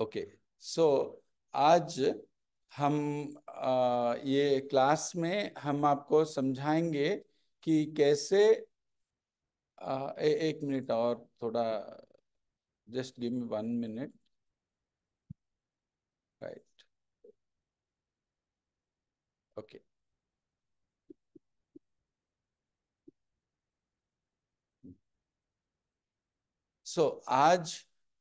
Okay. So आज हम ये क्लास में हम आपको समझाएंगे कि कैसे एक मिनट और थोड़ा, just give me 1 minute. Right. Okay. So आज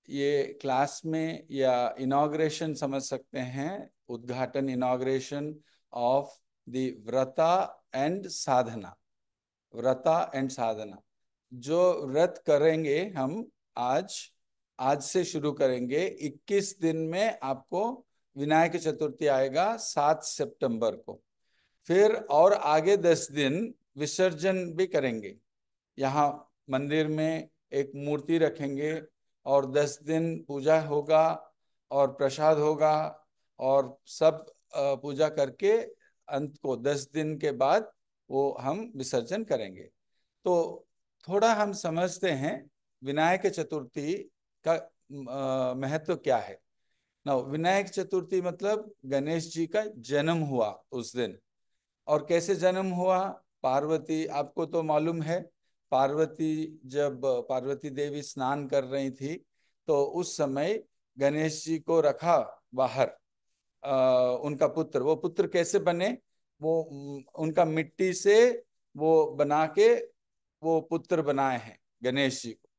ये क्लास में या इनॉग्रेशन समझ सकते हैं, उद्घाटन, inauguration of the vrata and sadhana. Vrata and sadhana जो व्रत करेंगे हम आज, आज से शुरू करेंगे। 21 दिन में आपको विनायक चतुर्थी आएगा 7 सितंबर को। फिर और आगे 10 दिन विसर्जन भी करेंगे। यहाँ मंदिर में एक मूर्ति रखेंगे और 10 दिन पूजा होगा और प्रसाद होगा और सब पूजा करके अंत को 10 दिन के बाद वो हम विसर्जन करेंगे। तो थोड़ा हम समझते हैं विनायक चतुर्थी का महत्व क्या है ना। विनायक चतुर्थी मतलब गणेश जी का जन्म हुआ उस दिन। और कैसे जन्म हुआ? पार्वती, आपको तो मालूम है, पार्वती जब पार्वती देवी स्नान कर रही थी तो उस समय गणेश जी को रखा बाहर। उनका पुत्र, वो पुत्र कैसे बने? वो उनका मिट्टी से वो बना के वो पुत्र बनाए हैं गणेश जी को।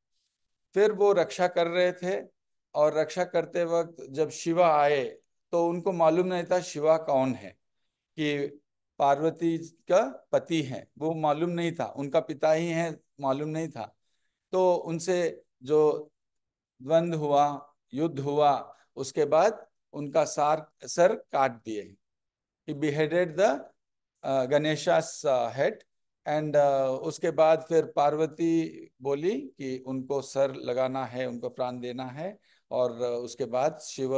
फिर वो रक्षा कर रहे थे और रक्षा करते वक्त जब शिवा आए तो उनको मालूम नहीं था शिवा कौन है, कि पार्वती का पति है वो मालूम नहीं था, उनका पिता ही है मालूम नहीं था। तो उनसे जो द्वंद्व हुआ, युद्ध हुआ, उसके बाद उनका सर काट दिए। ही beheaded द गणेशा's हेड। एंड उसके बाद फिर पार्वती बोली कि उनको सर लगाना है, उनको प्राण देना है। और उसके बाद शिव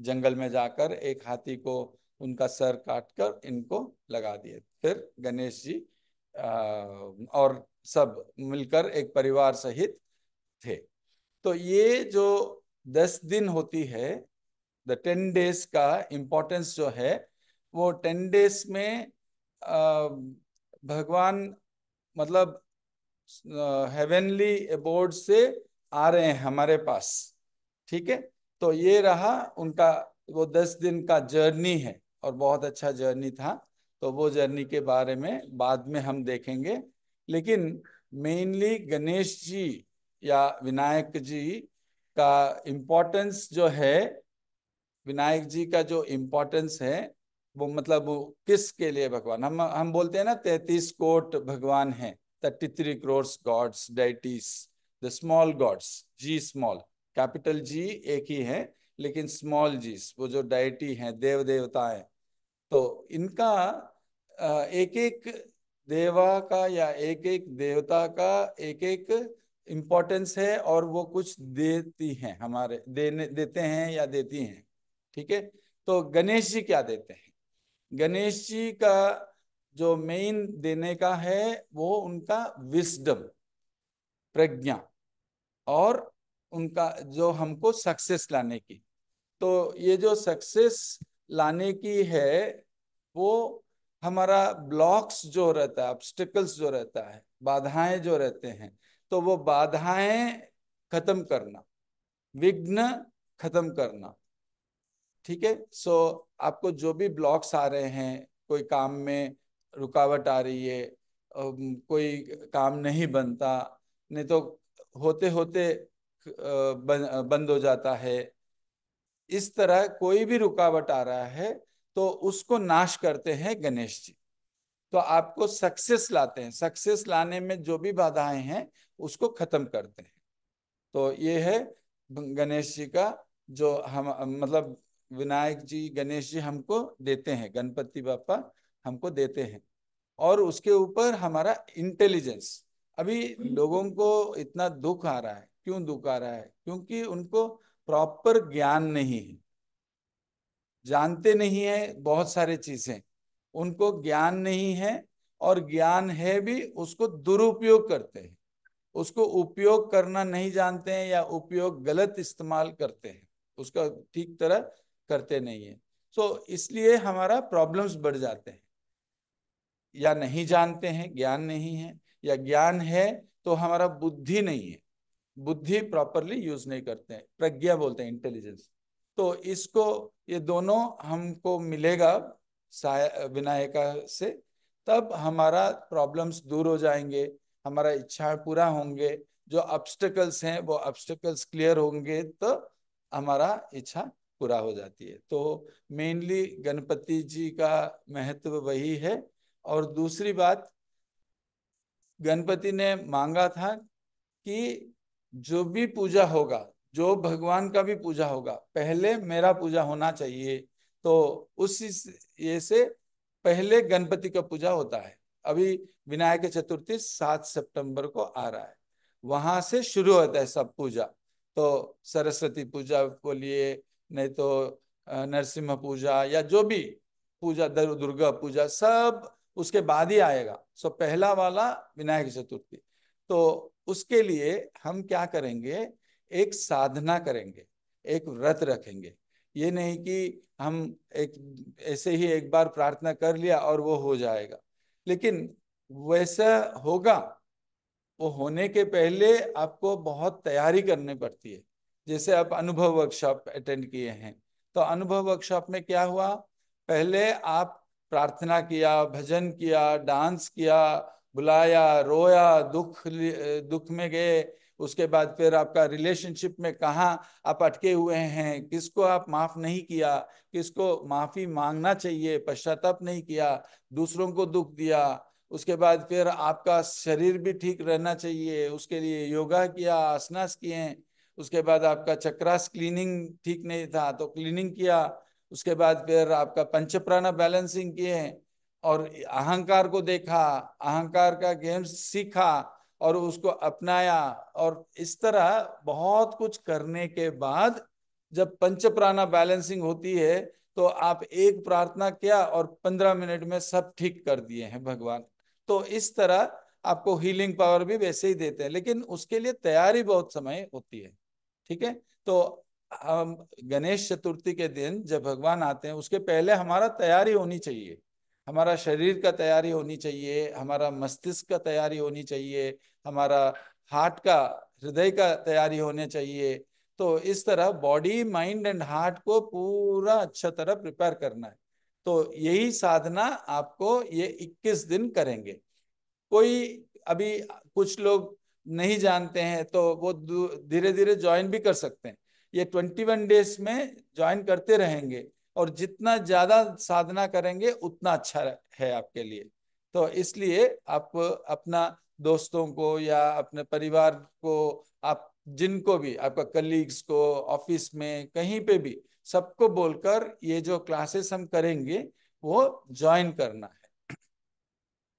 जंगल में जाकर एक हाथी को उनका सर काट कर इनको लगा दिए। फिर गणेश जी और सब मिलकर एक परिवार सहित थे। तो ये जो 10 दिन होती है, द 10 डेज का इम्पोर्टेंस जो है, वो 10 डेज में भगवान मतलब हेवनली अबोर्ड से आ रहे हैं हमारे पास। ठीक है। तो ये रहा उनका वो 10 दिन का जर्नी है और बहुत अच्छा जर्नी था। तो वो जर्नी के बारे में बाद में हम देखेंगे। लेकिन मेनली गणेश जी या विनायक जी का इम्पोर्टेंस जो है, विनायक जी का जो इम्पोर्टेंस है वो मतलब वो किसके लिए भगवान, हम बोलते हैं ना 33 कोट भगवान हैं, 33 crores gods deities. The small gods, g small, capital g एक ही है लेकिन स्मॉल जी वो जो डाइटी हैं, देव देवता है। तो इनका एक एक देवा का या एक एक देवता का एक एक इम्पोर्टेंस है और वो कुछ देती हैं, हमारे देने देते हैं या देती हैं। ठीक है। तो गणेश जी क्या देते हैं? गणेश जी का जो मेन देने का है वो उनका विस्डम, प्रज्ञा, और उनका जो हमको सक्सेस लाने की। तो ये जो सक्सेस लाने की है वो हमारा ब्लॉक्स जो रहता है, ऑब्स्टिकल्स जो रहता है, बाधाएं जो रहते हैं, तो वो बाधाएं खत्म करना, विघ्न खत्म करना। ठीक है। सो आपको जो भी ब्लॉक्स आ रहे हैं, कोई काम में रुकावट आ रही है, कोई काम नहीं बनता, नहीं तो होते होते बंद हो जाता है, इस तरह कोई भी रुकावट आ रहा है तो उसको नाश करते हैं गणेश जी। तो आपको सक्सेस लाते हैं, सक्सेस लाने में जो भी बाधाएं हैं उसको खत्म करते हैं। तो ये है गणेश जी का जो हम मतलब विनायक जी, गणेश जी हमको देते हैं, गणपति बापा हमको देते हैं। और उसके ऊपर हमारा इंटेलिजेंस। अभी लोगों को इतना दुख आ रहा है, क्यों दुख आ रहा है? क्योंकि उनको प्रॉपर ज्ञान नहीं है, जानते नहीं है बहुत सारे चीजें, उनको ज्ञान नहीं है। और ज्ञान है भी उसको दुरुपयोग करते हैं, उसको उपयोग करना नहीं जानते हैं या उपयोग गलत इस्तेमाल करते हैं। उसका ठीक तरह करते नहीं है। सो इसलिए हमारा प्रॉब्लम्स बढ़ जाते हैं, या नहीं जानते हैं, ज्ञान नहीं है, या ज्ञान है तो हमारा बुद्धि नहीं है, बुद्धि प्रॉपरली यूज नहीं करते हैं, प्रज्ञा बोलते हैं, इंटेलिजेंस। तो इसको, ये दोनों हमको मिलेगा विनायका से, तब हमारा प्रॉब्लम्स दूर हो जाएंगे, हमारा इच्छा पूरा होंगे, जो ऑब्स्टेकल्स हैं वो ऑब्स्टेकल्स क्लियर होंगे, तो हमारा इच्छा पूरा हो जाती है। तो मेनली गणपति जी का महत्व वही है। और दूसरी बात, गणपति ने मांगा था कि जो भी पूजा होगा, जो भगवान का भी पूजा होगा, पहले मेरा पूजा होना चाहिए। तो उस ये से पहले गणपति का पूजा होता है। अभी विनायक चतुर्थी 7 सितंबर को आ रहा है, वहां से शुरू होता है सब पूजा। तो सरस्वती पूजा बोलिए, नहीं तो नरसिम्हा पूजा, या जो भी पूजा, दुर्गा पूजा, सब उसके बाद ही आएगा। सो पहला वाला विनायक चतुर्थी। तो उसके लिए हम क्या करेंगे, एक साधना करेंगे, एक व्रत रखेंगे। ये नहीं कि हम एक ऐसे ही एक बार प्रार्थना कर लिया और वो हो जाएगा, लेकिन वैसा होगा, वो होने के पहले आपको बहुत तैयारी करनी पड़ती है। जैसे आप अनुभव वर्कशॉप अटेंड किए हैं, तो अनुभव वर्कशॉप में क्या हुआ, पहले आप प्रार्थना किया, भजन किया, डांस किया, बुलाया, रोया, दुख में गए। उसके बाद फिर आपका रिलेशनशिप में कहाँ आप अटके हुए हैं, किसको आप माफ नहीं किया, किसको माफी मांगना चाहिए, पश्चाताप नहीं किया, दूसरों को दुख दिया। उसके बाद फिर आपका शरीर भी ठीक रहना चाहिए, उसके लिए योगा किया, आसनास किए। उसके बाद आपका चक्रास क्लीनिंग ठीक नहीं था तो क्लीनिंग किया। उसके बाद फिर आपका पंच प्राणा बैलेंसिंग किए, और अहंकार को देखा, अहंकार का गेम्स सीखा और उसको अपनाया। और इस तरह बहुत कुछ करने के बाद जब पंच प्राणा बैलेंसिंग होती है, तो आप एक प्रार्थना किया और 15 मिनट में सब ठीक कर दिए हैं भगवान। तो इस तरह आपको हीलिंग पावर भी वैसे ही देते हैं, लेकिन उसके लिए तैयारी बहुत समय होती है। ठीक है। तो हम गणेश चतुर्थी के दिन जब भगवान आते हैं, उसके पहले हमारा तैयारी होनी चाहिए, हमारा शरीर का तैयारी होनी चाहिए, हमारा मस्तिष्क का तैयारी होनी चाहिए, हमारा हार्ट का, हृदय का तैयारी होने चाहिए। तो इस तरह बॉडी, माइंड एंड हार्ट को पूरा अच्छा तरह प्रिपेयर करना है। तो यही साधना आपको ये 21 दिन करेंगे। कोई अभी कुछ लोग नहीं जानते हैं तो वो धीरे धीरे ज्वाइन भी कर सकते हैं। ये 21 डेज में ज्वाइन करते रहेंगे, और जितना ज्यादा साधना करेंगे उतना अच्छा है आपके लिए। तो इसलिए आप अपना दोस्तों को या अपने परिवार को, आप जिनको भी, आपका कलीग्स को, ऑफिस में कहीं पे भी, सबको बोलकर ये जो क्लासेस हम करेंगे वो ज्वाइन करना है।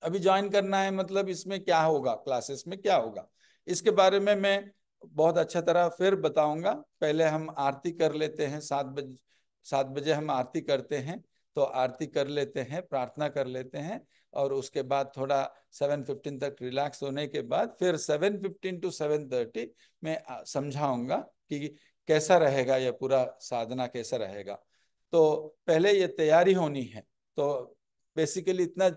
अभी ज्वाइन करना है, मतलब इसमें क्या होगा, क्लासेस में क्या होगा, इसके बारे में मैं बहुत अच्छा तरह फिर बताऊंगा। पहले हम आरती कर लेते हैं, 7 बजे, 7 बजे हम आरती करते हैं। तो आरती कर लेते हैं, प्रार्थना कर लेते हैं, और उसके बाद थोड़ा 7:15 तक रिलैक्स होने के बाद फिर 7:15 to 7:30 में समझाऊंगा कि कैसा रहेगा, यह पूरा साधना कैसा रहेगा। तो पहले ये तैयारी होनी है। तो बेसिकली इतना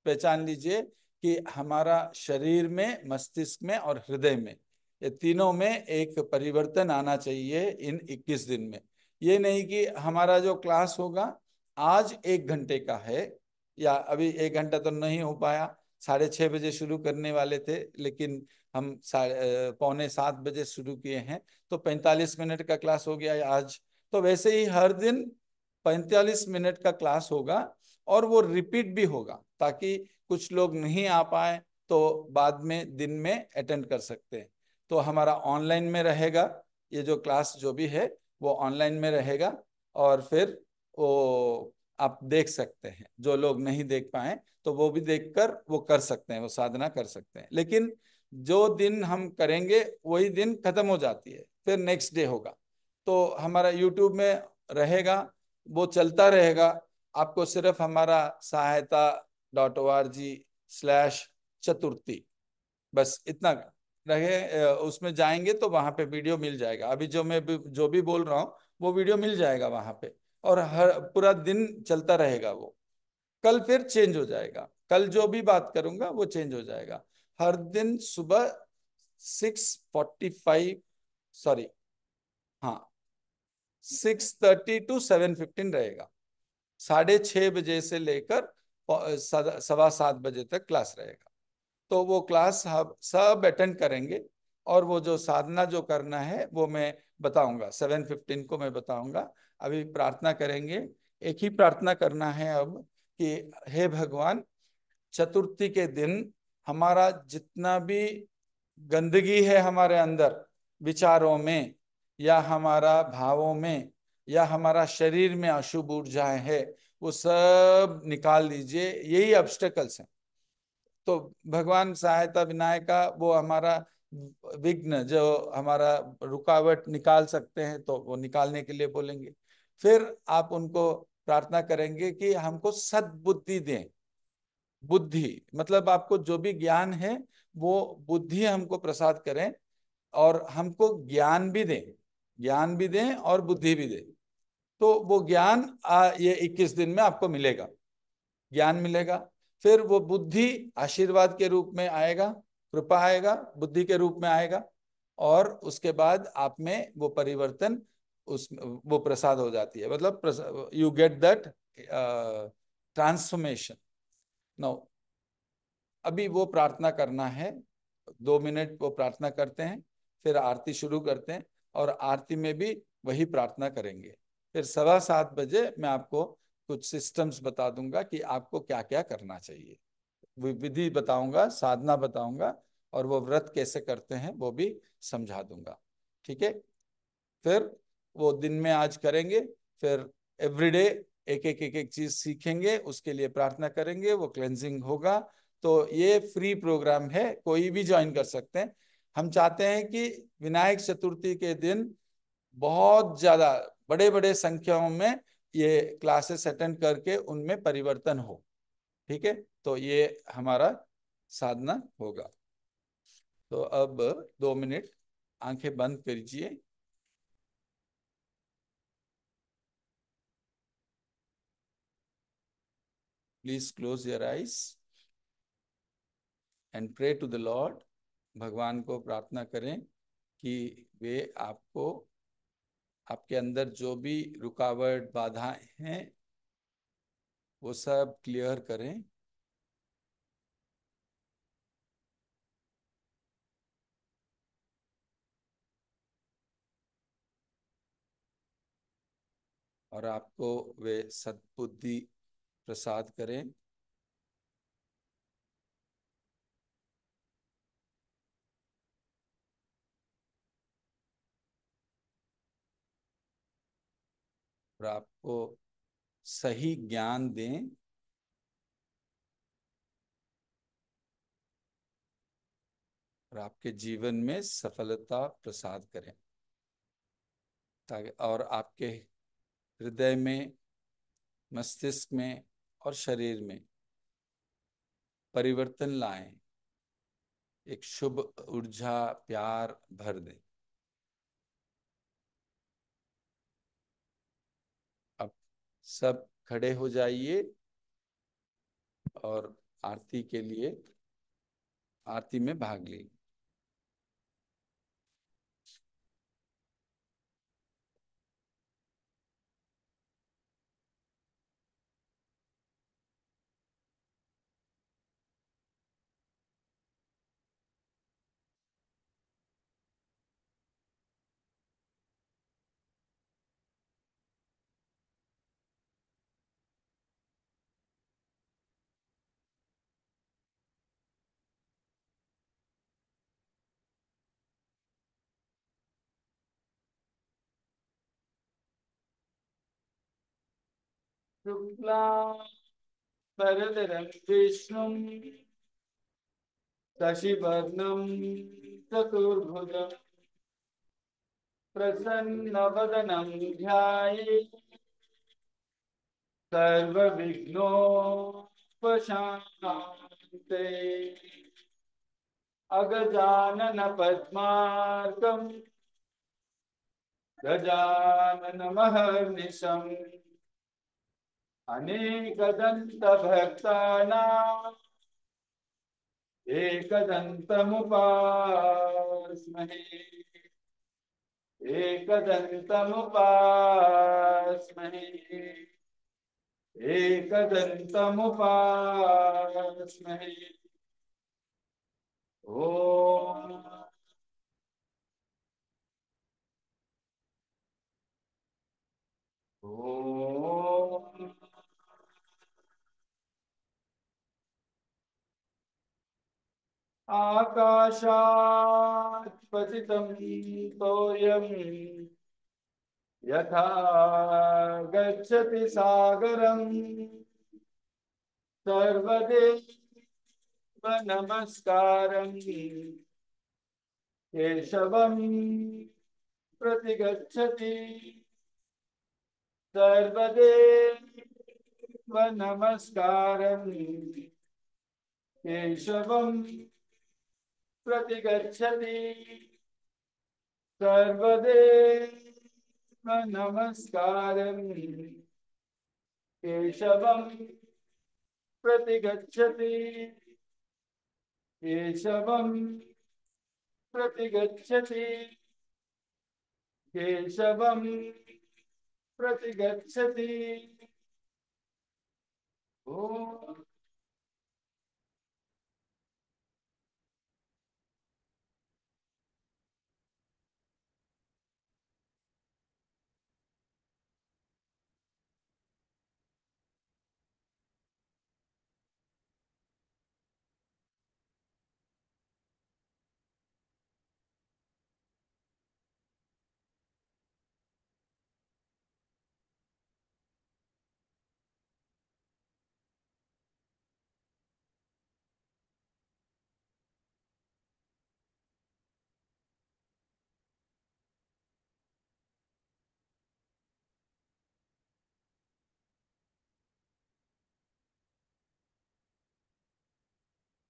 पहचान लीजिए कि हमारा शरीर में, मस्तिष्क में और हृदय में, ये तीनों में एक परिवर्तन आना चाहिए इन 21 दिन में। ये नहीं कि हमारा जो क्लास होगा आज 1 घंटे का है, या अभी 1 घंटा तो नहीं हो पाया, 6:30 बजे शुरू करने वाले थे, लेकिन हम 6:45 शुरू किए हैं, तो 45 मिनट का क्लास हो गया आज। तो वैसे ही हर दिन 45 मिनट का क्लास होगा, और वो रिपीट भी होगा, ताकि कुछ लोग नहीं आ पाए तो बाद में दिन में अटेंड कर सकते हैं। तो हमारा ऑनलाइन में रहेगा, ये जो क्लास जो भी है वो ऑनलाइन में रहेगा। और फिर वो आप देख सकते हैं, जो लोग नहीं देख पाए तो वो भी देखकर वो कर सकते हैं, वो साधना कर सकते हैं। लेकिन जो दिन हम करेंगे वही दिन खत्म हो जाती है, फिर नेक्स्ट डे होगा। तो हमारा यूट्यूब में रहेगा, वो चलता रहेगा। आपको सिर्फ हमारा sahayata.org/चतुर्थी, बस इतना रहे, उसमें जाएंगे तो वहां पे वीडियो मिल जाएगा। अभी जो मैं जो भी बोल रहा हूँ वो वीडियो मिल जाएगा वहां पे। और हर पूरा दिन चलता रहेगा वो। कल फिर चेंज हो जाएगा, कल जो भी बात करूंगा वो चेंज हो जाएगा। हर दिन सुबह 6:45, सॉरी, हाँ, 6:30 to 7:15 रहेगा। 6:30 बजे से लेकर 7:15 तक क्लास रहेगा। तो वो क्लास हम सब अटेंड करेंगे। और वो जो साधना जो करना है वो मैं बताऊंगा, 7:15 को मैं बताऊंगा। अभी प्रार्थना करेंगे। एक ही प्रार्थना करना है अब कि हे भगवान, चतुर्थी के दिन हमारा जितना भी गंदगी है हमारे अंदर, विचारों में या हमारा भावों में या हमारा शरीर में अशुभ ऊर्जाएं है, वो सब निकाल दीजिए। यही ऑब्स्टेकल्स हैं। तो भगवान सहायता विनायका वो हमारा विघ्न, जो हमारा रुकावट निकाल सकते हैं, तो वो निकालने के लिए बोलेंगे। फिर आप उनको प्रार्थना करेंगे कि हमको सद्बुद्धि दें। बुद्धि मतलब आपको जो भी ज्ञान है वो बुद्धि हमको प्रसाद करें, और हमको ज्ञान भी दें, ज्ञान भी दें और बुद्धि भी दें। तो वो ज्ञान ये 21 दिन में आपको मिलेगा, ज्ञान मिलेगा। फिर वो बुद्धि आशीर्वाद के रूप में आएगा, कृपा आएगा, बुद्धि के रूप में आएगा। और उसके बाद आप में वो परिवर्तन, उस वो प्रसाद हो जाती है, मतलब you get that transformation. No, अभी वो प्रार्थना करना है। 2 मिनट वो प्रार्थना करते हैं, फिर आरती शुरू करते हैं। और आरती में भी वही प्रार्थना करेंगे। फिर 7:15 बजे मैं आपको कुछ सिस्टम्स बता दूंगा कि आपको क्या क्या करना चाहिए। विधि बताऊंगा, साधना बताऊंगा, और वो व्रत कैसे करते हैं वो भी समझा दूंगा। ठीक है। फिर वो दिन में आज करेंगे। फिर एवरीडे एक एक एक एक चीज सीखेंगे, उसके लिए प्रार्थना करेंगे, वो क्लेंजिंग होगा। तो ये फ्री प्रोग्राम है, कोई भी ज्वाइन कर सकते हैं। हम चाहते हैं कि विनायक चतुर्थी के दिन बहुत ज्यादा बड़े बड़े संख्याओं में ये क्लासेस अटेंड करके उनमें परिवर्तन हो। ठीक है। तो ये हमारा साधना होगा। तो अब 2 मिनट आंखें बंद कीजिए। Please close your eyes and pray to the lord. भगवान को प्रार्थना करें कि वे आपको, आपके अंदर जो भी रुकावट बाधाएं हैं वो सब क्लियर करें। और आपको वे सद्बुद्धि प्रसाद करें। और आपको सही ज्ञान दें, और आपके जीवन में सफलता प्रसाद करें, ताकि और आपके हृदय में, मस्तिष्क में और शरीर में परिवर्तन लाएं, एक शुभ ऊर्जा, प्यार भर दें। अब सब खड़े हो जाइए और आरती के लिए, आरती में भाग लीजिए। शुक्लांबरधरं विष्णुं शशिवर्णं चतुर्भुजं प्रसन्नवदनं ध्यायेत् सर्वविघ्नोपशान्ते। अगजानन पद्मार्कं गजाननमहर्निशम् अनेकदन्तभक्तानाम् एकदन्तमुपास्महे। एकदन्तमुपास्महे। एकदन्तमुपास्महे। ओम। ओम। आकाशात् पतितं तोयम् यथा गच्छति सागरम् सर्वदेव नमस्कारम् केशवम् प्रतिगच्छति सर्वदेव नमस्कारम् केशवम् प्रतिगच्छति सर्वदेव नमस्कारम् केशवम् प्रतिगच्छति केशवम् प्रतिगच्छति केशवम् प्रतिगच्छति। ओम।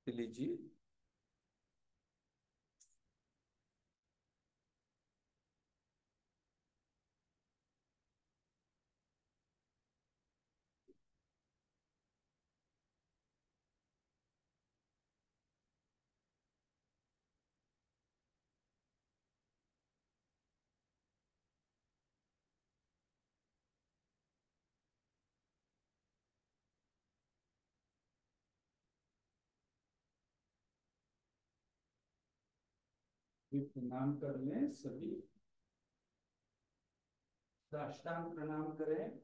लीजिए। प्रणाम कर लें सभी। साष्टांग प्रणाम करें।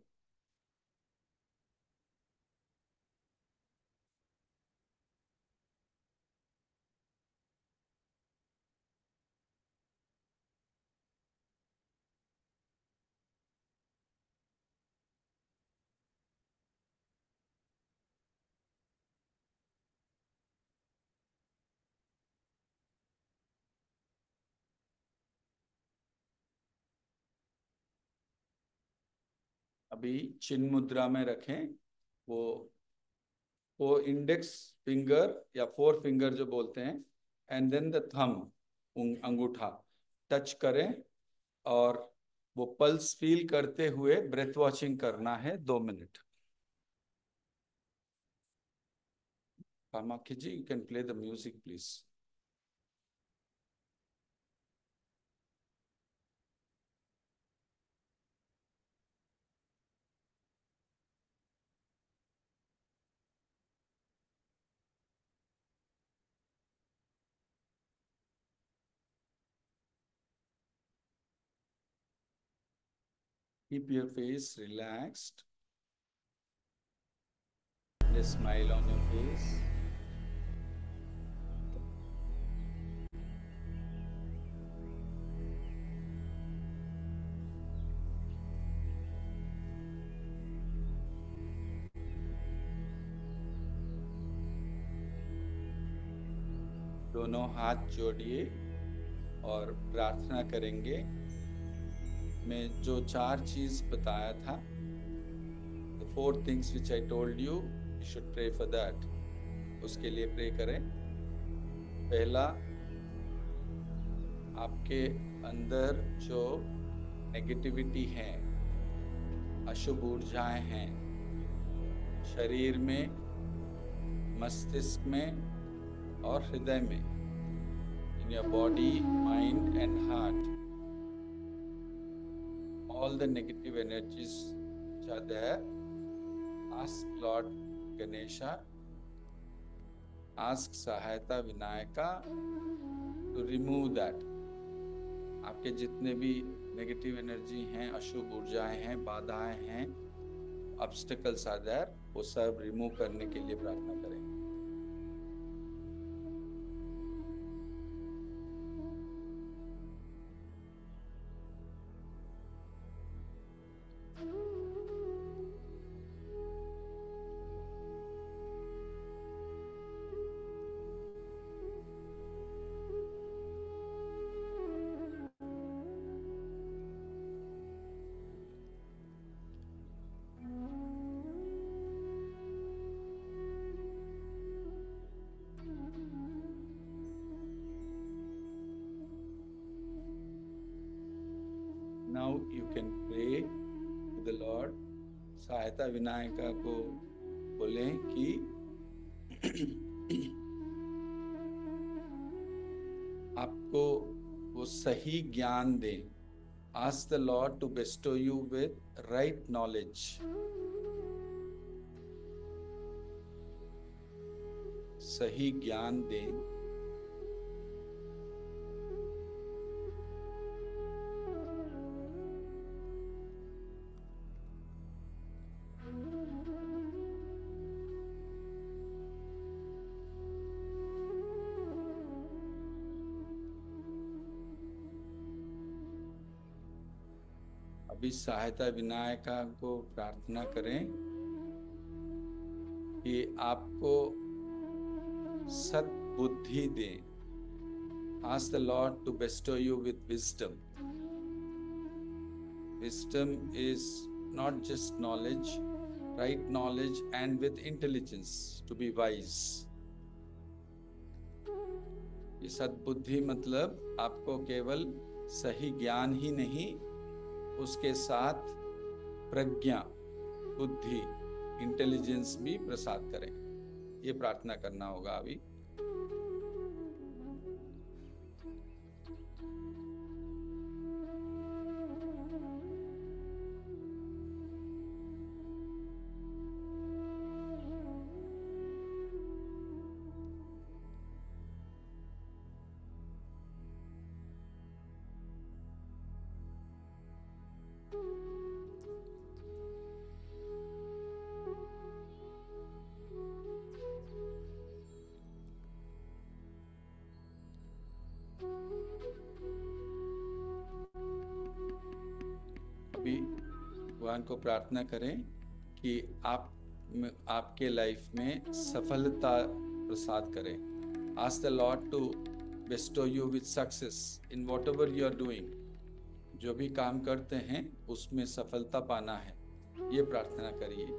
अभी चिन्ह मुद्रा में रखें। वो इंडेक्स फिंगर या फोर फिंगर जो बोलते हैं, एंड देन द थंब, अंगूठा टच करें, और वो पल्स फील करते हुए ब्रेथ वॉचिंग करना है 2 मिनट। Kamakhya ji, you can play the music please. Keep your face relaxed. A smile on your face. दोनों हाथ जोड़िए और प्रार्थना करेंगे। मैं जो 4 चीज बताया था, the 4 things which I told you, you should pray for that. उसके लिए प्रे करें। पहला, आपके अंदर जो नेगेटिविटी है, अशुभ ऊर्जाएं हैं शरीर में, मस्तिष्क में और हृदय में, in your body, mind and heart, all the negative energies which are there, ask Lord Ganesha, ask सहायता विनायका to remove that. आपके जितने भी नेगेटिव एनर्जी हैं, अशुभ ऊर्जाएं हैं, बाधाएं हैं, ऑब्स्टिकल्स आर देयर, वो सब रिमूव करने के लिए प्रार्थना करें। Now you can pray to the Lord. सहायता विनायका को बोलें कि आपको वो सही ज्ञान दें। Ask the Lord to bestow you with right knowledge. सही ज्ञान दें। अभी सहायता विनायका को प्रार्थना करें कि आपको सद्बुद्धि दें। Ask the Lord to bestow you with wisdom. Wisdom is not just knowledge, right knowledge and with intelligence to be wise. ये सद्बुद्धि मतलब आपको केवल सही ज्ञान ही नहीं, उसके साथ प्रज्ञा, बुद्धि, इंटेलिजेंस भी प्रसाद करें। ये प्रार्थना करना होगा अभी। अभी भगवान को प्रार्थना करें कि आपके लाइफ में सफलता प्रसाद करें। Ask the Lord to bestow you with success in whatever you are doing. जो भी काम करते हैं उसमें सफलता पाना है, ये प्रार्थना करिए।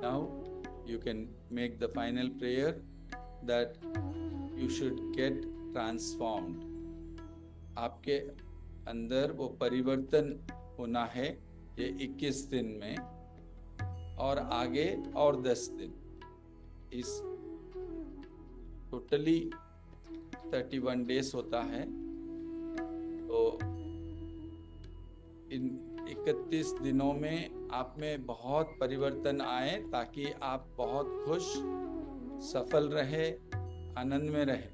Now you can make the final prayer that you should get transformed. आपके अंदर वो परिवर्तन होना है ये 21 दिन में, और आगे और 10 दिन। इस टोटली 31 डेज होता है, तो इन 31 दिनों में आप में बहुत परिवर्तन आए, ताकि आप बहुत खुश, सफल रहे, आनंद में रहे,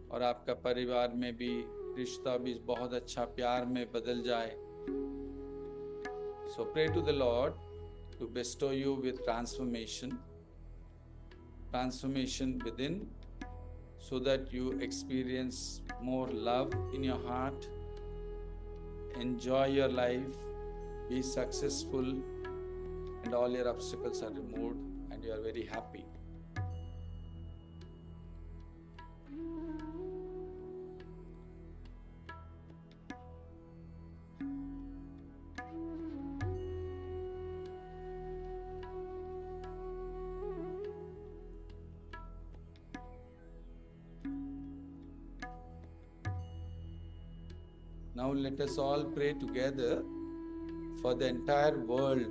और आपका परिवार में भी रिश्ता भी बहुत अच्छा प्यार में बदल जाए। So pray to the Lord to bestow you with transformation within, so that you experience more love in your heart, enjoy your life, be successful, and all your obstacles are removed, and you are very happy. Now let us all pray together for the entire world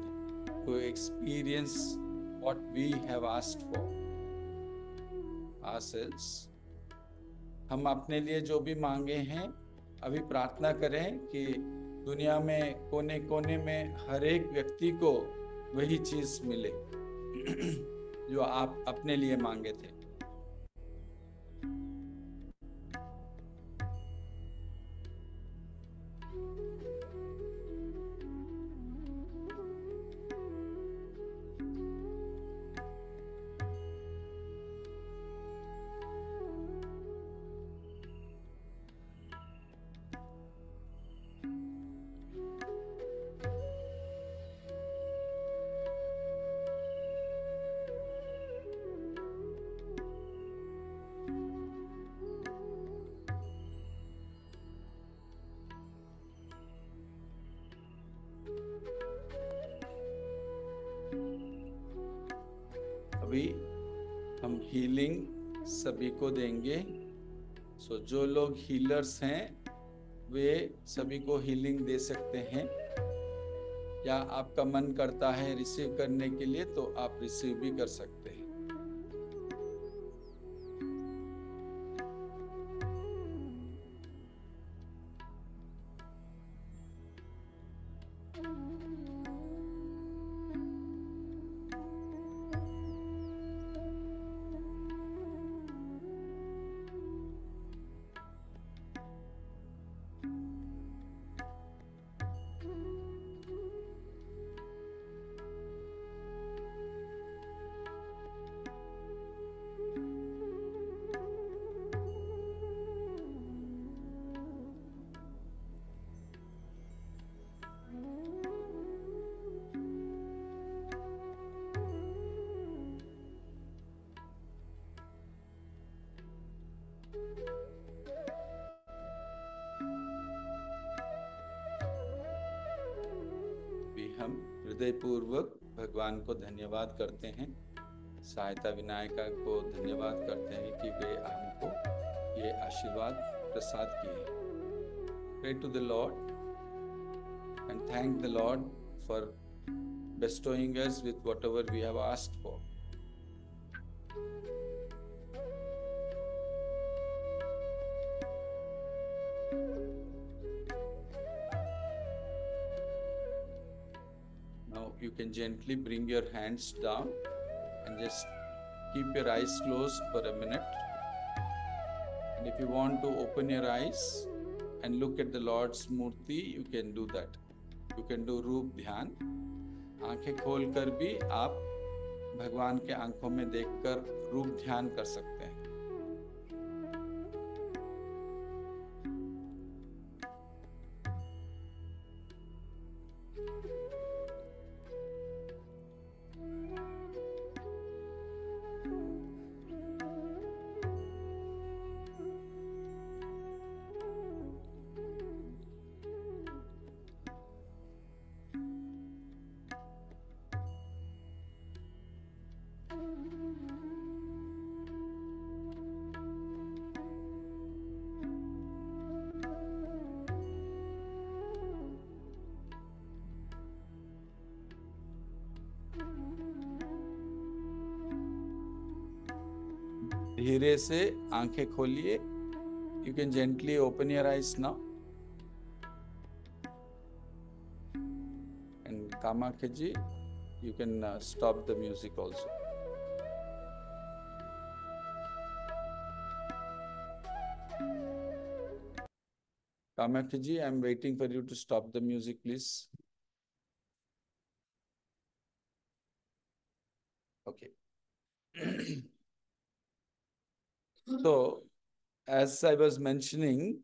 to experience what we have asked for ourselves. हम अपने लिए जो भी मांगे हैं, अभी प्रार्थना करें कि दुनिया में कोने कोने में हर एक व्यक्ति को वही चीज मिले जो आप अपने लिए मांगे थे. अभी हम हीलिंग सभी को देंगे. सो जो लोग हीलर्स हैं वे सभी को हीलिंग दे सकते हैं. या आपका मन करता है रिसीव करने के लिए तो आप रिसीव भी कर सकते हैं. हम हृदयपूर्वक भगवान को धन्यवाद करते हैं. सहायता विनायका को धन्यवाद करते हैं कि वे हमको ये आशीर्वाद प्रसाद किए. Pray to the Lord and thank the Lord for bestowing us with whatever we have asked for. You can gently bring your hands down and just keep your eyes closed for a minute. And if you want to open your eyes and look at the Lord's Murti, you can do that. You can do रूप ध्यान. आंखें खोलकर भी आप भगवान के आंखों में देखकर रूप ध्यान कर सकते हैं. धीरे से आंखें खोलिए. You can gently open your eyes now. And Kamakya ji, you can stop the music also. Kamakya ji, I am waiting for you to stop the music, please. Okay. So, as I was mentioning,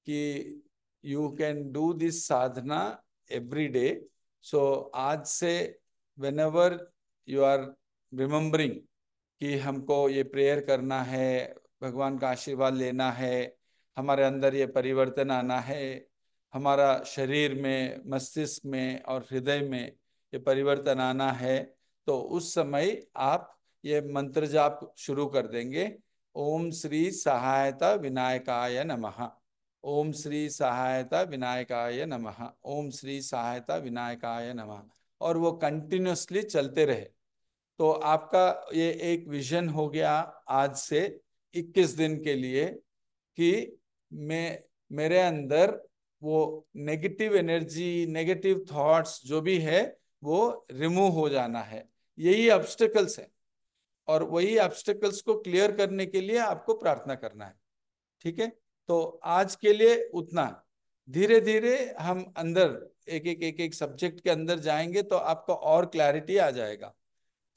कि you can do this sadhana every day. So, आज से whenever you are remembering कि हमको ये prayer करना है, भगवान का आशीर्वाद लेना है, हमारे अंदर ये परिवर्तन आना है, हमारा शरीर में, मस्तिष्क में और हृदय में ये परिवर्तन आना है, तो उस समय आप ये मंत्र जाप शुरू कर देंगे। ओम श्री सहायता विनायकाय नमः। ओम श्री सहायता विनायकाय नमः। ओम श्री सहायता विनायकाय नमः। और वो कंटिन्यूअसली चलते रहे। तो आपका ये एक विजन हो गया आज से 21 दिन के लिए कि मैं, मेरे अंदर वो नेगेटिव एनर्जी, नेगेटिव थॉट्स जो भी है वो रिमूव हो जाना है। यही ऑब्स्टेकल्स है, और वही ऑब्स्टेकल्स को क्लियर करने के लिए आपको प्रार्थना करना है। ठीक है, तो आज के लिए उतना। धीरे धीरे हम अंदर एक सब्जेक्ट के अंदर जाएंगे तो आपको और क्लैरिटी आ जाएगा।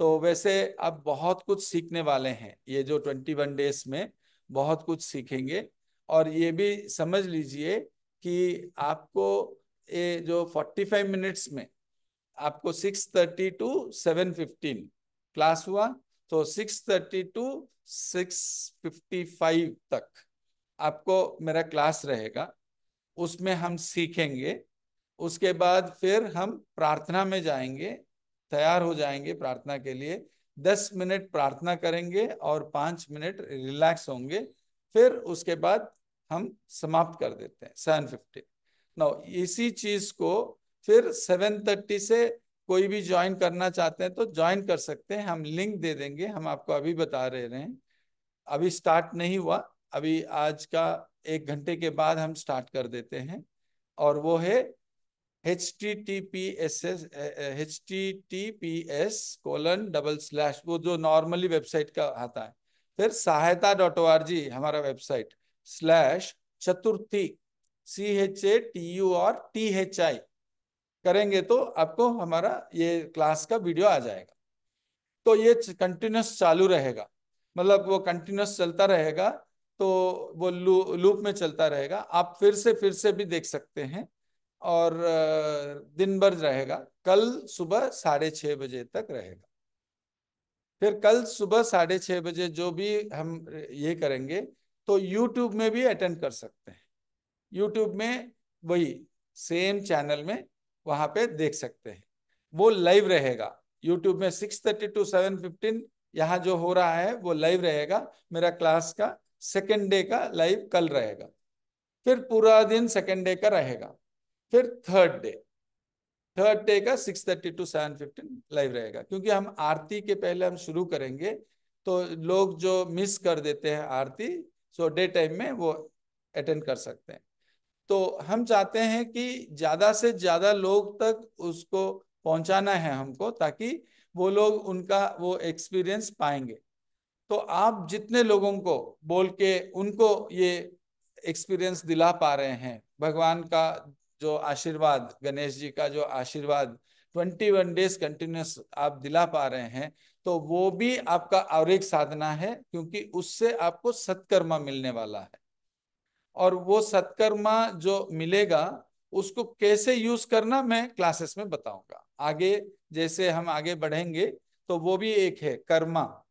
तो वैसे आप बहुत कुछ सीखने वाले हैं, ये जो 21 डेज में बहुत कुछ सीखेंगे। और ये भी समझ लीजिए कि आपको ये जो 45 मिनट्स में आपको 6:30 टू 7:15 क्लास हुआ, तो 6:30 टू 6:55 तक आपको मेरा क्लास रहेगा। उसमें हम सीखेंगे। उसके बाद फिर हम प्रार्थना में जाएंगे, तैयार हो जाएंगे प्रार्थना के लिए। 10 मिनट प्रार्थना करेंगे और 5 मिनट रिलैक्स होंगे। फिर उसके बाद हम समाप्त कर देते हैं 7:50। नो, इसी चीज को फिर 7:30 से कोई भी ज्वाइन करना चाहते हैं तो ज्वाइन कर सकते हैं, हम लिंक दे देंगे। हम आपको अभी बता रहे हैं, अभी स्टार्ट नहीं हुआ, अभी आज का 1 घंटे के बाद हम स्टार्ट कर देते हैं। और वो है https:// वो जो नॉर्मली वेबसाइट का आता है, फिर सहायता.org हमारा वेबसाइट /चतुर्थी CHATURTHI करेंगे तो आपको हमारा ये क्लास का वीडियो आ जाएगा। तो ये कंटिन्यूस चालू रहेगा, मतलब वो कंटिन्यूस चलता रहेगा। तो वो लूप में चलता रहेगा। आप फिर से भी देख सकते हैं। और दिन भर रहेगा, कल सुबह 6:30 बजे तक रहेगा। फिर कल सुबह 6:30 बजे जो भी हम ये करेंगे तो यूट्यूब में भी अटेंड कर सकते हैं। यूट्यूब में वही सेम चैनल में वहां पे देख सकते हैं, वो लाइव रहेगा। यूट्यूब में 6:30 टू 7:15 यहाँ जो हो रहा है वो लाइव रहेगा। मेरा क्लास का सेकेंड डे का लाइव कल रहेगा। फिर पूरा दिन सेकेंड डे का रहेगा। फिर थर्ड डे का 6:30 टू 7:15 लाइव रहेगा। क्योंकि हम आरती के पहले हम शुरू करेंगे, तो लोग जो मिस कर देते हैं आरती, सो डे टाइम में वो अटेंड कर सकते हैं। तो हम चाहते हैं कि ज्यादा से ज्यादा लोग तक उसको पहुंचाना है हमको, ताकि वो लोग उनका वो एक्सपीरियंस पाएंगे। तो आप जितने लोगों को बोल के उनको ये एक्सपीरियंस दिला पा रहे हैं, भगवान का जो आशीर्वाद, गणेश जी का जो आशीर्वाद 21 डेज कंटिन्यूस आप दिला पा रहे हैं, तो वो भी आपका और एक साधना है। क्योंकि उससे आपको सत्कर्मा मिलने वाला है। और वो सत्कर्मा जो मिलेगा उसको कैसे यूज करना मैं क्लासेस में बताऊंगा आगे। जैसे हम आगे बढ़ेंगे तो वो भी एक है कर्मा।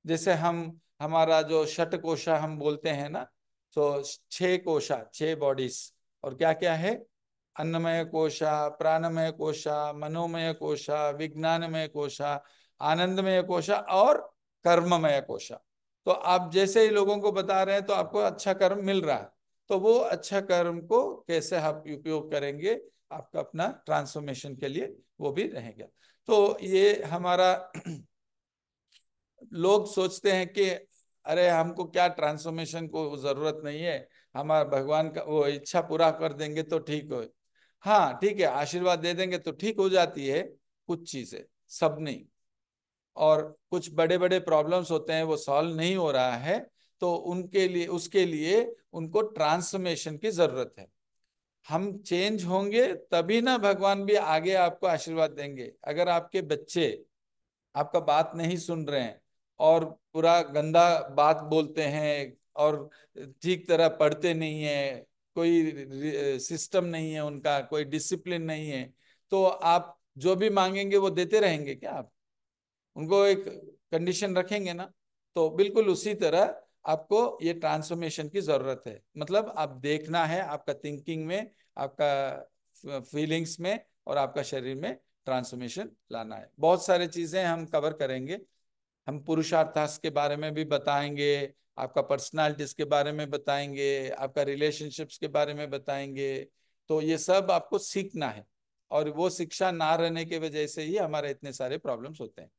जैसे हम, हमारा जो षट कोशा हम बोलते हैं ना, तो 6 कोशा, 6 बॉडीज। और क्या क्या है? अन्नमय कोशा, प्राणमय कोशा, मनोमय कोशा, विज्ञानमय कोशा, आनंदमय कोशा और कर्ममय कोशा। तो आप जैसे ही लोगों को बता रहे हैं तो आपको अच्छा कर्म मिल रहा है। तो वो अच्छा कर्म को कैसे आप उपयोग करेंगे आपका अपना ट्रांसफॉर्मेशन के लिए, वो भी रहेगा। तो ये हमारा लोग सोचते हैं कि अरे हमको क्या ट्रांसफॉर्मेशन को जरूरत नहीं है, हमारा भगवान का वो इच्छा पूरा कर देंगे तो ठीक हो। हाँ ठीक है, आशीर्वाद दे देंगे तो ठीक हो जाती है कुछ चीजें, सब नहीं। और कुछ बड़े बड़े प्रॉब्लम्स होते हैं वो सॉल्व नहीं हो रहा है, तो उनके लिए, उसके लिए उनको ट्रांसफॉर्मेशन की जरूरत है। हम चेंज होंगे तभी ना भगवान भी आगे आपको आशीर्वाद देंगे। अगर आपके बच्चे आपका बात नहीं सुन रहे हैं और पूरा गंदा बात बोलते हैं और ठीक तरह पढ़ते नहीं है, कोई सिस्टम नहीं है उनका, कोई डिसिप्लिन नहीं है, तो आप जो भी मांगेंगे वो देते रहेंगे क्या? आप उनको एक कंडीशन रखेंगे ना। तो बिल्कुल उसी तरह आपको ये ट्रांसफॉर्मेशन की जरूरत है। मतलब आप देखना है आपका थिंकिंग में, आपका फीलिंग्स में और आपका शरीर में ट्रांसफॉर्मेशन लाना है। बहुत सारी चीजें हम कवर करेंगे। हम पुरुषार्थास के बारे में भी बताएंगे, आपका पर्सनालिटीज के बारे में बताएंगे, आपका रिलेशनशिप्स के बारे में बताएंगे। तो ये सब आपको सीखना है, और वो शिक्षा ना रहने की वजह से ही हमारे इतने सारे प्रॉब्लम्स होते हैं।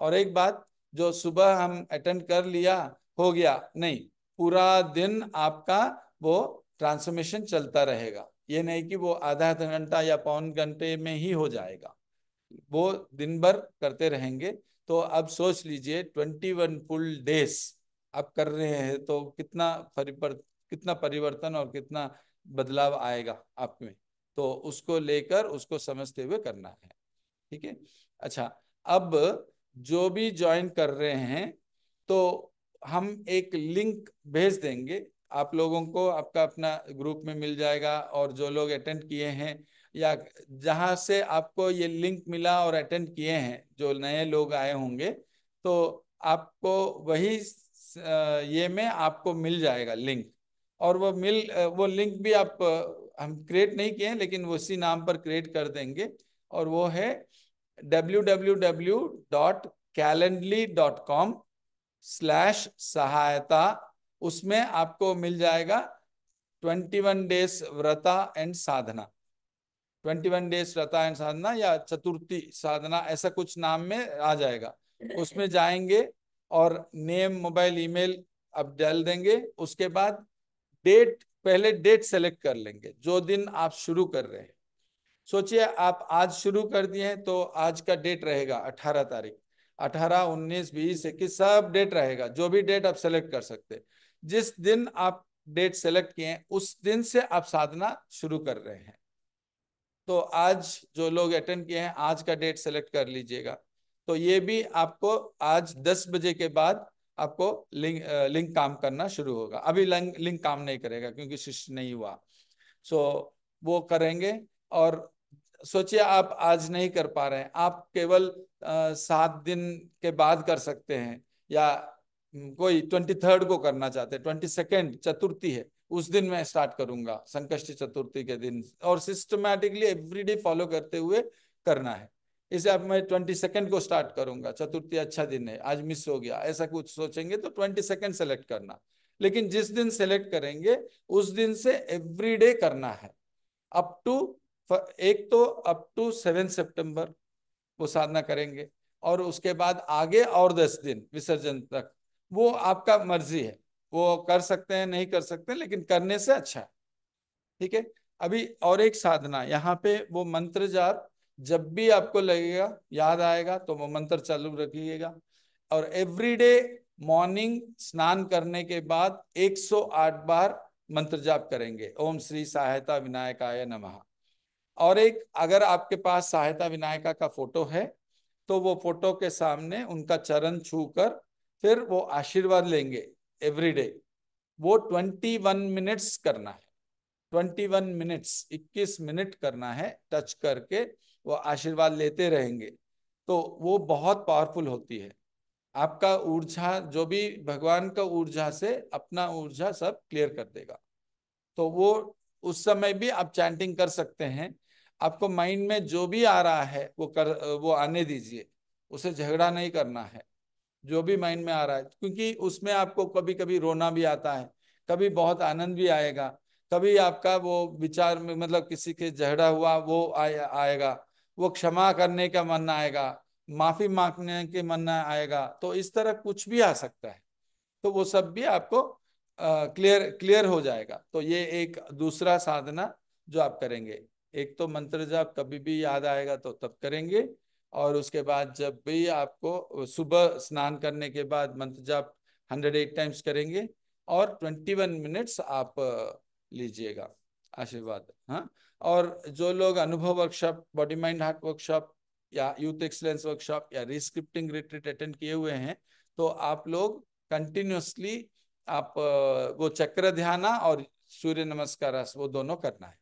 और एक बात, जो सुबह हम अटेंड कर लिया हो गया नहीं, पूरा दिन आपका वो ट्रांसफॉर्मेशन चलता रहेगा। ये नहीं कि वो आधा घंटा या पौन घंटे में ही हो जाएगा, वो दिन भर करते रहेंगे। तो अब सोच लीजिए 21 फुल डेज आप कर रहे हैं तो कितना परिवर्तन और कितना बदलाव आएगा आप में। तो उसको लेकर उसको समझते हुए करना है। ठीक है। अच्छा, अब जो भी ज्वाइन कर रहे हैं तो हम एक लिंक भेज देंगे आप लोगों को, आपका अपना ग्रुप में मिल जाएगा। और जो लोग अटेंड किए हैं या जहां से आपको ये लिंक मिला और अटेंड किए हैं, जो नए लोग आए होंगे, तो आपको वही ये में आपको मिल जाएगा लिंक। और वो लिंक भी आप हम क्रिएट नहीं किए हैं, लेकिन उसी नाम पर क्रिएट कर देंगे। और वो है www.calendly.com/सहायता। उसमें आपको मिल जाएगा 21 days vrata and sadhana, 21 days vrata and sadhana या चतुर्थी साधना, ऐसा कुछ नाम में आ जाएगा। उसमें जाएंगे और नेम, मोबाइल, ईमेल अब डाल देंगे। उसके बाद पहले डेट सेलेक्ट कर लेंगे जो दिन आप शुरू कर रहे हैं। सोचिए आप आज शुरू कर दिए हैं तो आज का डेट रहेगा 18 तारीख, 18, 19, 20, 21 सब डेट रहेगा। जो भी डेट आप सेलेक्ट कर सकते हैं। जिस दिन आप डेट सेलेक्ट किए हैं उस दिन से आप साधना शुरू कर रहे हैं। तो आज जो लोग अटेंड किए हैं आज का डेट सेलेक्ट कर लीजिएगा। तो ये भी आपको आज 10 बजे के बाद आपको लिंक काम करना शुरू होगा। अभी लिंक काम नहीं करेगा क्योंकि शिष्य नहीं हुआ। सो वो करेंगे। और सोचिए आप आज नहीं कर पा रहे हैं, आप केवल 7 दिन के बाद कर सकते हैं, या कोई 23rd को करना चाहते हैं, 22nd चतुर्थी है उस दिन मैं स्टार्ट करूंगा, संकष्टी चतुर्थी के दिन, और सिस्टमैटिकली एवरीडे फॉलो करते हुए करना है। इसे अब मैं 22nd को स्टार्ट करूंगा, चतुर्थी अच्छा दिन है आज मिस हो गया, ऐसा कुछ सोचेंगे तो 22nd सेलेक्ट करना। लेकिन जिस दिन सेलेक्ट करेंगे उस दिन से एवरीडे करना है, अप टू एक तो अप टू 7 सितंबर वो साधना करेंगे। और उसके बाद आगे और 10 दिन विसर्जन तक, वो आपका मर्जी है, वो कर सकते हैं नहीं कर सकते, लेकिन करने से अच्छा है। ठीक है। अभी और एक साधना यहाँ पे, वो मंत्र जाप, जब भी आपको लगेगा याद आएगा तो वो मंत्र चालू रखिएगा। और एवरीडे मॉर्निंग स्नान करने के बाद 108 बार मंत्र जाप करेंगे, ओम श्री सहायता विनायकाय नमः। और एक, अगर आपके पास सहायता विनायका का फोटो है तो वो फोटो के सामने उनका चरण छूकर फिर वो आशीर्वाद लेंगे एवरीडे। वो 21 मिनट्स करना है, 21 मिनट्स, 21 मिनट करना है टच करके, वो आशीर्वाद लेते रहेंगे। तो वो बहुत पावरफुल होती है। आपका ऊर्जा, जो भी भगवान का ऊर्जा से अपना ऊर्जा सब क्लियर कर देगा। तो वो उस समय भी आप चैंटिंग कर सकते हैं। आपको माइंड में जो भी आ रहा है वो आने दीजिए, उसे झगड़ा नहीं करना है। जो भी माइंड में आ रहा है, क्योंकि उसमें आपको कभी कभी रोना भी आता है, कभी बहुत आनंद भी आएगा, कभी आपका वो विचार में मतलब किसी के झगड़ा हुआ वो आएगा, वो क्षमा करने का मन आएगा, माफी मांगने के मन आएगा। तो इस तरह कुछ भी आ सकता है। तो वो सब भी आपको क्लियर क्लियर हो जाएगा। तो ये एक दूसरा साधना जो आप करेंगे। एक तो मंत्र जाप कभी भी याद आएगा तो तब करेंगे, और उसके बाद जब भी आपको सुबह स्नान करने के बाद मंत्र जाप 108 टाइम्स करेंगे। और 21 मिनट्स आप लीजिएगा आशीर्वाद। हाँ। और जो लोग अनुभव workshop, body mind heart workshop या यूथ एक्सलेंस वर्कशॉप या रिस्क्रिप्टिंग रिट्रीट अटेंड किए हुए हैं, तो आप लोग कंटिन्यूअसली आप वो चक्र ध्यान और सूर्य नमस्कार वो दोनों करना है।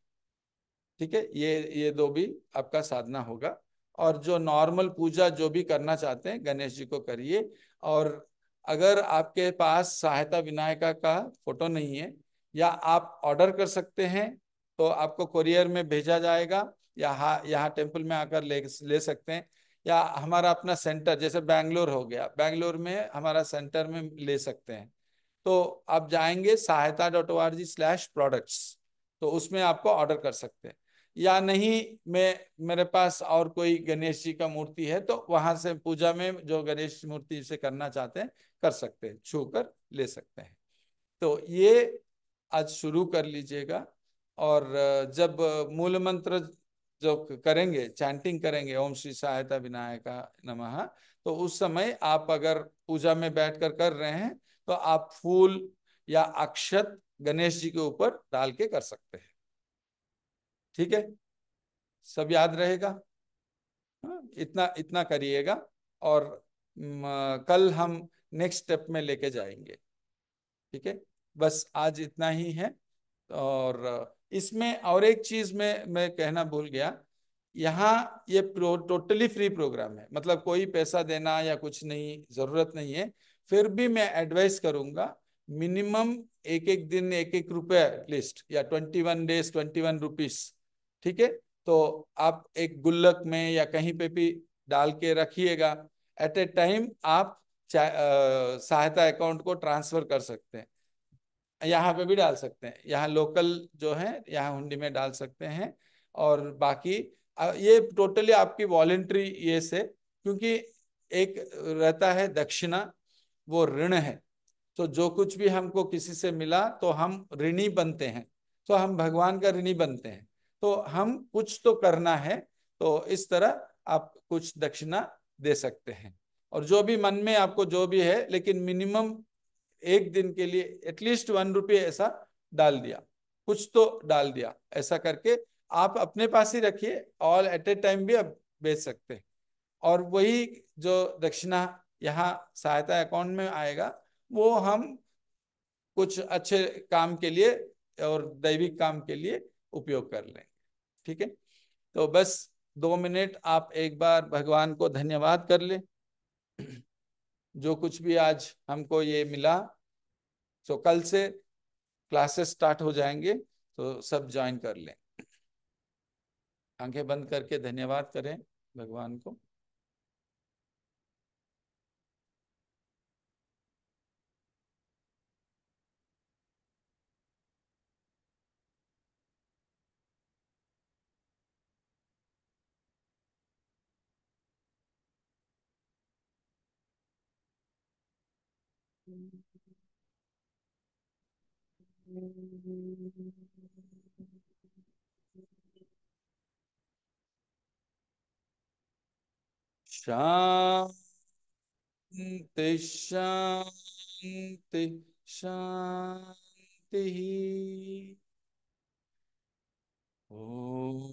ठीक है, ये दो भी आपका साधना होगा। और जो नॉर्मल पूजा जो भी करना चाहते हैं गणेश जी को करिए। और अगर आपके पास सहायता विनायका का फोटो नहीं है, या आप ऑर्डर कर सकते हैं, तो आपको कुरियर में भेजा जाएगा, या यहाँ टेम्पल में आकर ले ले सकते हैं। या हमारा अपना सेंटर जैसे बैंगलोर हो गया, बैंगलोर में हमारा सेंटर में ले सकते हैं। तो आप जाएंगे sahayata.org/products, तो उसमें आपको ऑर्डर कर सकते हैं। या नहीं, मैं मेरे पास और कोई गणेश जी का मूर्ति है, तो वहां से पूजा में जो गणेश मूर्ति से करना चाहते हैं कर सकते हैं, छू कर ले सकते हैं। तो ये आज शुरू कर लीजिएगा। और जब मूल मंत्र जो करेंगे, चैंटिंग करेंगे, ओम श्री सहायता विनायका नमः, तो उस समय आप अगर पूजा में बैठकर कर रहे हैं, तो आप फूल या अक्षत गणेश जी के ऊपर डाल के कर सकते हैं। ठीक है, सब याद रहेगा। हाँ, इतना इतना करिएगा। और कल हम नेक्स्ट स्टेप में लेके जाएंगे। ठीक है, बस आज इतना ही है। और इसमें और एक चीज मैं कहना भूल गया। यहाँ ये टोटली फ्री प्रोग्राम है, मतलब कोई पैसा देना या कुछ नहीं, जरूरत नहीं है। फिर भी मैं एडवाइस करूंगा, मिनिमम एक एक दिन एक एक रुपये एटलीस्ट, या 21 days 21 rupees। ठीक है, तो आप एक गुल्लक में या कहीं पे भी डाल के रखिएगा। एट ए टाइम आप सहायता अकाउंट को ट्रांसफर कर सकते हैं। यहाँ पे भी डाल सकते हैं, यहाँ लोकल जो है यहाँ हुंडी में डाल सकते हैं। और बाकी ये टोटली आपकी वॉलेंट्री ये से, क्योंकि एक रहता है दक्षिणा, वो ऋण है। तो जो कुछ भी हमको किसी से मिला तो हम ऋणी बनते हैं, तो हम भगवान का ऋणी बनते हैं। तो हम कुछ तो करना है, तो इस तरह आप कुछ दक्षिणा दे सकते हैं। और जो भी मन में आपको जो भी है, लेकिन मिनिमम एक दिन के लिए एटलीस्ट 1 रुपये ऐसा डाल दिया, कुछ तो डाल दिया, ऐसा करके आप अपने पास ही रखिए। ऑल एट ए टाइम भी आप बेच सकते हैं। और वही जो दक्षिणा यहाँ सहायता अकाउंट में आएगा, वो हम कुछ अच्छे काम के लिए और दैविक काम के लिए उपयोग कर लेंगे। ठीक है, तो बस 2 मिनट आप एक बार भगवान को धन्यवाद कर ले, जो कुछ भी आज हमको ये मिला। तो कल से क्लासेस स्टार्ट हो जाएंगे, तो सब ज्वाइन कर लें। आंखें बंद करके धन्यवाद करें भगवान को। शांति शांति शांति। ओम।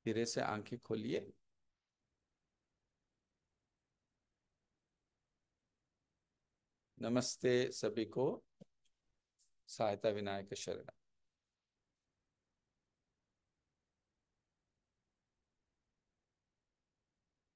धीरे से आंखें खोलिए। नमस्ते सभी को, सहायता विनायक शरण।